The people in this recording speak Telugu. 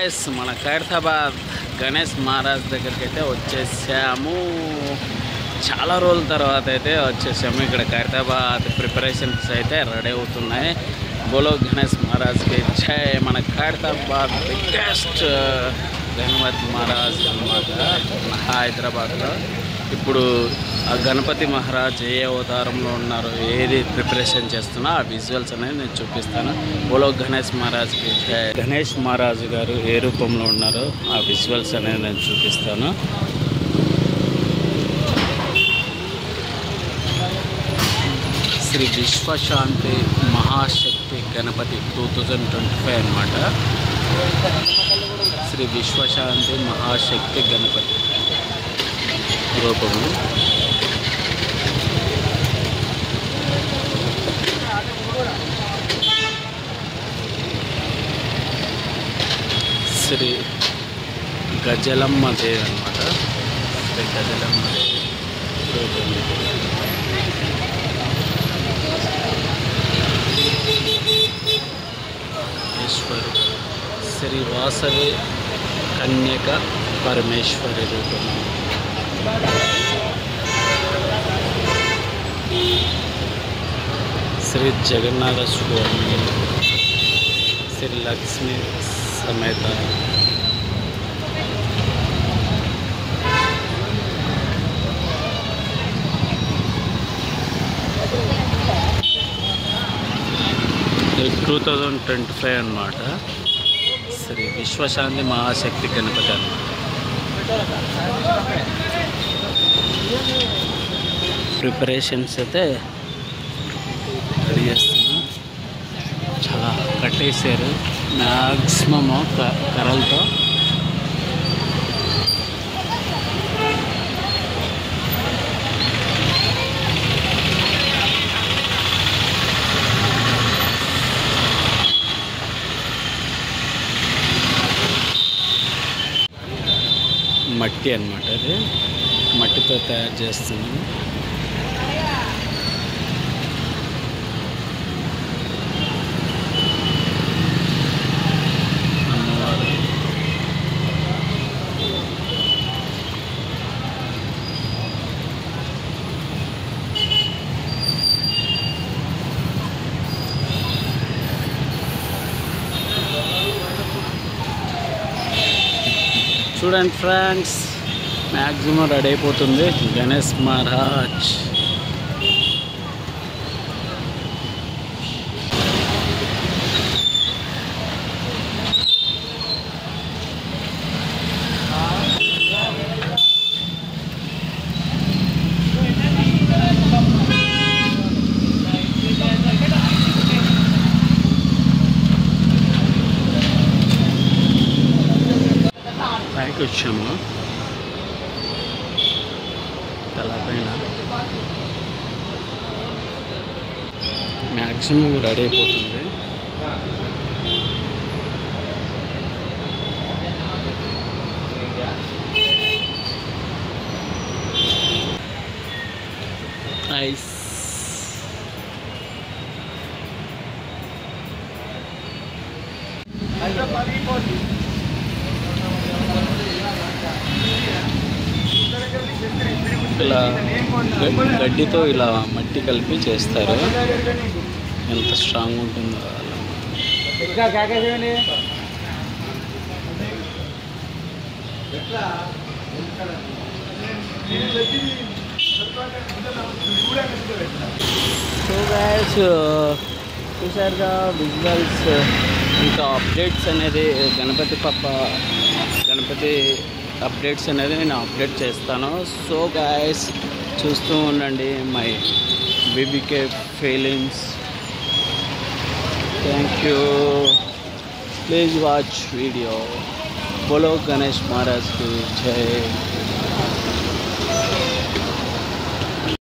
గాయస్ మన ఖైరతాబాద్ గణేష్ మహారాజ్ దగ్గరికి అయితే వచ్చేసాము. చాలా రోజుల తర్వాత అయితే వచ్చేసాము. ఇక్కడ ఖైరతాబాద్ ప్రిపరేషన్స్ అయితే రెడీ అవుతున్నాయి. బోలో గణేష్ మహారాజ్కి జై. మన ఖైరతాబాద్ బిగ్గెస్ట్ గణపతి మహారాజ్ అన్నమాట మన హైదరాబాద్లో. ఇప్పుడు ఆ గణపతి మహారాజ్ ఏ అవతారంలో ఉన్నారు, ఏది ప్రిపరేషన్ చేస్తున్నా ఆ విజువల్స్ అనేది నేను చూపిస్తాను. బోలో గణేష్ మహారాజ్కి జై. గణేష్ మహారాజ్ గారు ఏ రూపంలో ఉన్నారో ఆ విజువల్స్ అనేది నేను చూపిస్తాను. శ్రీ విశ్వశాంతి మహాశక్తి గణపతి 2025 అన్నమాట. శ్రీ విశ్వశాంతి మహాశక్తి గణపతి రూపము. శ్రీ గజలమ్మ దేవి అన్నమాట. శ్రీ గజలమ్మ దేవి రూపము. ఈశ్వరు శ్రీ వాసవి కన్యక పరమేశ్వరి రూపము. శ్రీ జగన్నాథ స్వామి శ్రీ లక్ష్మీ సమేత ఇది 2025 అన్నమాట. శ్రీ విశ్వశాంతి మహాశక్తి గణపతి అన్నమాట. ప్రిపరేషన్స్ అయితే రెడీ చేస్తున్నా. చాలా కట్టేసారు మ్యాక్సిమము కర్రలతో. మట్టి అన్నమాట. అది మట్టితో తయారు చేస్తున్నాము. అమ్మవారు చూడండి ఫ్రెండ్స్, మ్యాక్సిమం రెడీ అయిపోతుంది గణేష్ మహారాజ్. పైకి వచ్చాము తలపైన. మ్యాక్సిమం రెడీ అయిపోతుంది. ఐస్ ఇలా గడ్డితో ఇలా మట్టి కలిపి చేస్తారు. ఎంత స్ట్రాంగ్ ఉంటుందో సో గైస్, చూసారుగా విజువల్స్. ఇంకా అప్డేట్స్ అనేది గణపతి అప్డేట్స్ అనేది నేను అప్డేట్ చేస్తాను. సో గైస్, చూస్తూ ఉండండి my BBK feelings. Thank you. Please watch video. బోలో గణేష్ మహారాజ్కి జై.